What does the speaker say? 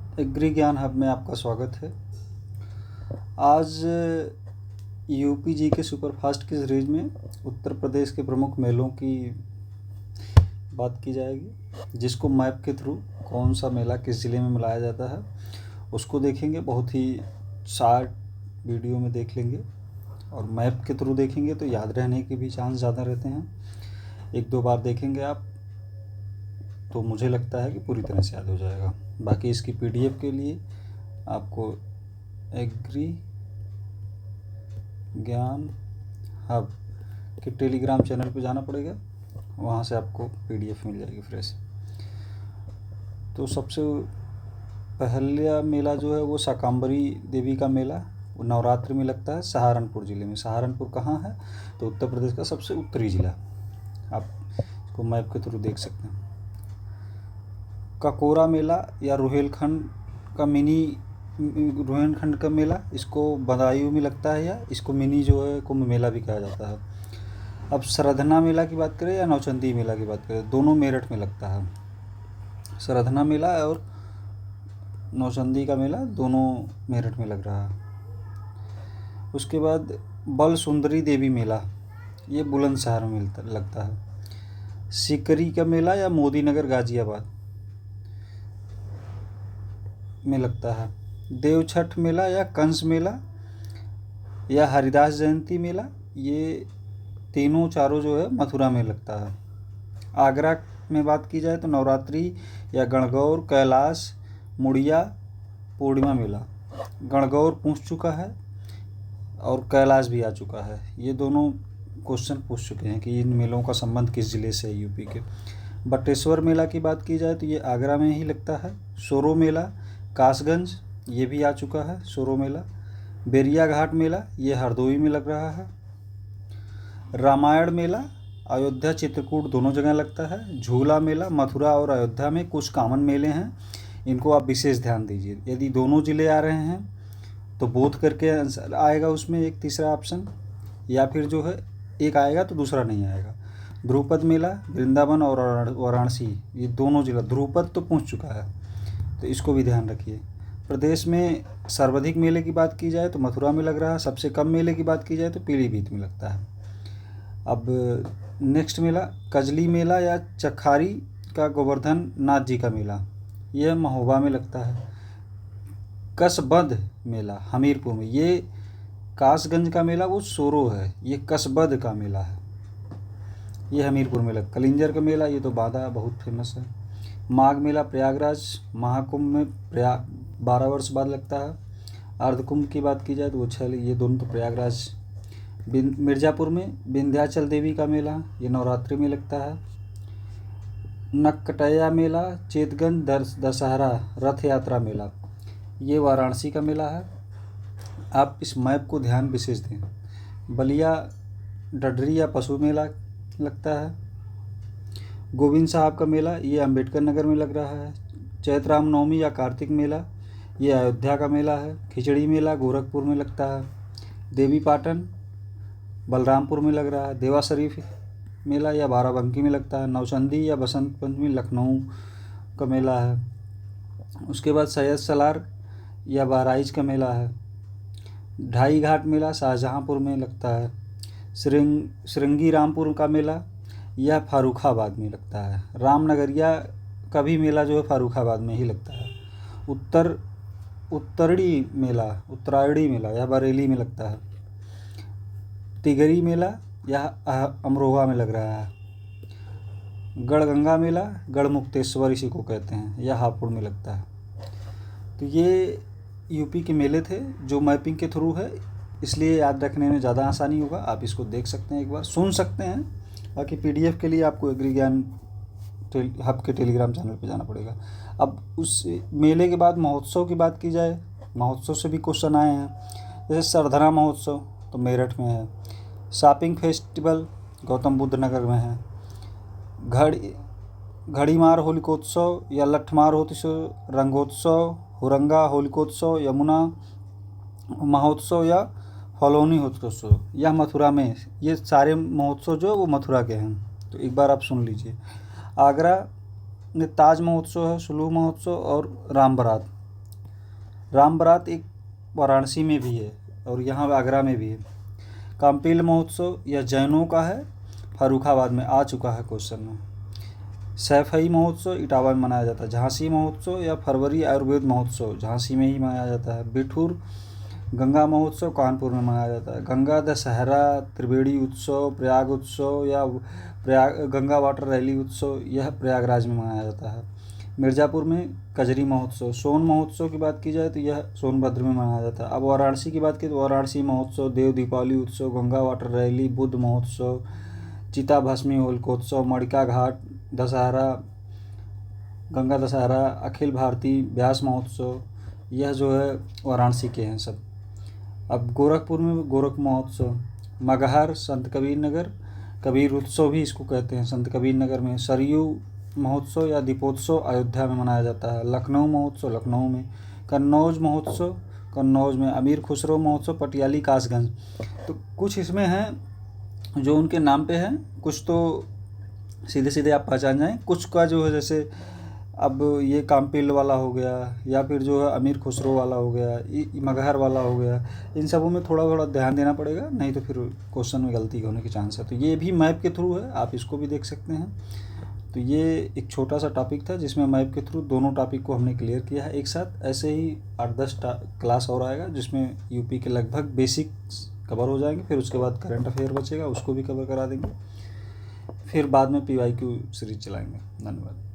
Agree ज्ञान hub में आपका स्वागत है। आज यूपी जी के सुपरफास्ट की सीरीज में उत्तर प्रदेश के प्रमुख मेलों की बात की जाएगी, जिसको मैप के थ्रू कौन सा मेला किस ज़िले में मनाया जाता है उसको देखेंगे। बहुत ही शार्ट वीडियो में देख लेंगे और मैप के थ्रू देखेंगे तो याद रहने के भी चांस ज़्यादा रहते हैं। एक दो बार देखेंगे आप तो मुझे लगता है कि पूरी तरह से याद हो जाएगा। बाकी इसकी पीडीएफ के लिए आपको एग्री ज्ञान हब के टेलीग्राम चैनल पे जाना पड़ेगा, वहाँ से आपको पीडीएफ मिल जाएगी फ्रेश। तो सबसे पहला मेला जो है वो शाकंभरी देवी का मेला, वो नवरात्रि में लगता है सहारनपुर ज़िले में। सहारनपुर कहाँ है? तो उत्तर प्रदेश का सबसे उत्तरी ज़िला। आप इसको मैप के थ्रू देख सकते हैं। ककोरा मेला या रोहेलखंड का रोहेलखंड का मेला, इसको बदायूं में लगता है, या इसको मिनी जो है कुंभ मेला भी कहा जाता है। अब सरधना मेला की बात करें या नौचंदी मेला की बात करें, दोनों मेरठ में लगता है। सरधना मेला और नौचंदी का मेला दोनों मेरठ में लग रहा है। उसके बाद बल सुंदरी देवी मेला, ये बुलंदशहर में लगता है। सिकरी का मेला या मोदी नगर गाजियाबाद में लगता है। देवछठ मेला या कंस मेला या हरिदास जयंती मेला, ये तीनों चारों जो है मथुरा में लगता है। आगरा में बात की जाए तो नवरात्रि या गणगौर, कैलाश, मुड़िया, पूर्णिमा मेला। गणगौर पूछ चुका है और कैलाश भी आ चुका है। ये दोनों क्वेश्चन पूछ चुके हैं कि इन मेलों का संबंध किस ज़िले से है यूपी के। बटेश्वर मेला की बात की जाए तो ये आगरा में ही लगता है। सोरो मेला कासगंज, ये भी आ चुका है सोरो मेला। बेरिया घाट मेला, ये हरदोई में लग रहा है। रामायण मेला अयोध्या चित्रकूट दोनों जगह लगता है। झूला मेला मथुरा और अयोध्या में कुछ कॉमन मेले हैं, इनको आप विशेष ध्यान दीजिए। यदि दोनों ज़िले आ रहे हैं तो बोथ करके आंसर आएगा उसमें एक तीसरा ऑप्शन, या फिर जो है एक आएगा तो दूसरा नहीं आएगा। ध्रुपद मेला वृंदावन और वाराणसी, ये दोनों जिला। ध्रुपद तो पूछ चुका है तो इसको भी ध्यान रखिए। प्रदेश में सर्वाधिक मेले की बात की जाए तो मथुरा में लग रहा है। सबसे कम मेले की बात की जाए तो पीलीभीत में लगता है। अब नेक्स्ट मेला कजली मेला या चखारी का गोवर्धन नाथ जी का मेला, यह महोबा में लगता है। कसबद मेला हमीरपुर में, ये कासगंज का मेला वो सोरो है, ये कसबद का मेला है, ये हमीरपुर में लग। कलिंजर का मेला, ये तो बाधा बहुत फेमस है। माघ मेला प्रयागराज महाकुंभ में 12 वर्ष बाद लगता है। अर्धकुंभ की बात की जाए तो वो 6, ये दोनों तो प्रयागराज। मिर्ज़ापुर में विंध्याचल देवी का मेला, ये नवरात्रि में लगता है। नक्कटैया मेला चेतगंज दशहरा रथ यात्रा मेला, ये वाराणसी का मेला है। आप इस मैप को ध्यान विशेष दें। बलिया डडरी या पशु मेला लगता है। गोविंद साहब का मेला, ये अंबेडकर नगर में लग रहा है। चैत्र नवमी या कार्तिक मेला, ये अयोध्या का मेला है। खिचड़ी मेला गोरखपुर में लगता है। देवी पाटन बलरामपुर में लग रहा है। देवा शरीफ मेला या बाराबंकी में लगता है। नौचंदी या बसंत पंचमी लखनऊ का मेला है। उसके बाद सैयद सलार या बहराइच का मेला है। ढाई घाट मेला शाहजहाँपुर में लगता है। श्रृंगी रामपुर का मेला यह फारुखाबाद में लगता है। रामनगरिया का भी मेला जो है फारुखाबाद में ही लगता है। उत्तरायणी मेला यह बरेली में लगता है। तिगरी मेला यह अमरोहा में लग रहा है। गढ़गंगा मेला गढ़मुक्तेश्वर इसी को कहते हैं, यह हापुड़ में लगता है। तो ये यूपी के मेले थे जो मैपिंग के थ्रू है, इसलिए याद रखने में ज़्यादा आसानी होगा। आप इसको देख सकते हैं, एक बार सुन सकते हैं। बाकी पीडीएफ के लिए आपको एग्री ज्ञान हब के टेलीग्राम चैनल पे जाना पड़ेगा। अब उस मेले के बाद महोत्सव की बात की जाए, महोत्सव से भी क्वेश्चन आए हैं। जैसे सरधना महोत्सव तो मेरठ में है। शॉपिंग फेस्टिवल गौतम बुद्ध नगर में है। घड़ीमार होलिकोत्सव या लठमार होलिकोत्सव, रंगोत्सव, हुरंगा होलिकोत्सव, यमुना महोत्सव या फलौनी होलिकोत्सव, यह मथुरा में। ये सारे महोत्सव जो वो मथुरा के हैं, तो एक बार आप सुन लीजिए। आगरा में ताज महोत्सव है, सुलू महोत्सव और राम बारात, राम बारात एक वाराणसी में भी है और यहाँ आगरा में भी है। काम्पील महोत्सव यह जैनों का है, फर्रुखाबाद में आ चुका है क्वेश्चन में। सैफई महोत्सव इटावा में मनाया जाता है। झांसी महोत्सव या फरवरी आयुर्वेद महोत्सव झांसी में ही मनाया जाता है। बिठूर गंगा महोत्सव कानपुर में मनाया जाता है। गंगा दशहरा, त्रिवेणी उत्सव, प्रयाग उत्सव या प्रयाग गंगा वाटर रैली उत्सव यह प्रयागराज में मनाया जाता है। मिर्ज़ापुर में कजरी महोत्सव। सोन महोत्सव की बात की जाए तो यह सोनभद्र में मनाया जाता है। अब वाराणसी की बात की तो वाराणसी महोत्सव, देव दीपावली उत्सव, गंगा वाटर रैली, बुद्ध महोत्सव, चिता भस्मी होलिकोत्सव, मणिका घाट दशहरा, गंगा दशहरा, अखिल भारतीय व्यास महोत्सव, यह जो है वाराणसी के हैं सब। अब गोरखपुर में गोरख महोत्सव, मगहर, संत कबीर नगर, कबीर उत्सव भी इसको कहते हैं संत कबीर नगर में। सरयू महोत्सव या दीपोत्सव अयोध्या में मनाया जाता है। लखनऊ महोत्सव लखनऊ में। कन्नौज महोत्सव कन्नौज में। अमीर खुसरो महोत्सव पटियाली कासगंज। तो कुछ इसमें हैं जो उनके नाम पे हैं, कुछ तो सीधे सीधे आप पहचान जाएँ, कुछ का जो है जैसे अब ये काम्पील वाला हो गया या फिर जो है अमीर खुसरो वाला हो गया, मगहर वाला हो गया, इन सबों में थोड़ा थोड़ा ध्यान देना पड़ेगा, नहीं तो फिर क्वेश्चन में गलती होने की चांस है। तो ये भी मैप के थ्रू है, आप इसको भी देख सकते हैं। तो ये एक छोटा सा टॉपिक था जिसमें मैप के थ्रू दोनों टॉपिक को हमने क्लियर किया है एक साथ। ऐसे ही 8-10 क्लास और आएगा जिसमें यूपी के लगभग बेसिक्स कवर हो जाएंगे, फिर उसके बाद करंट अफेयर बचेगा, उसको भी कवर करा देंगे, फिर बाद में PYQ सीरीज चलाएंगे। धन्यवाद।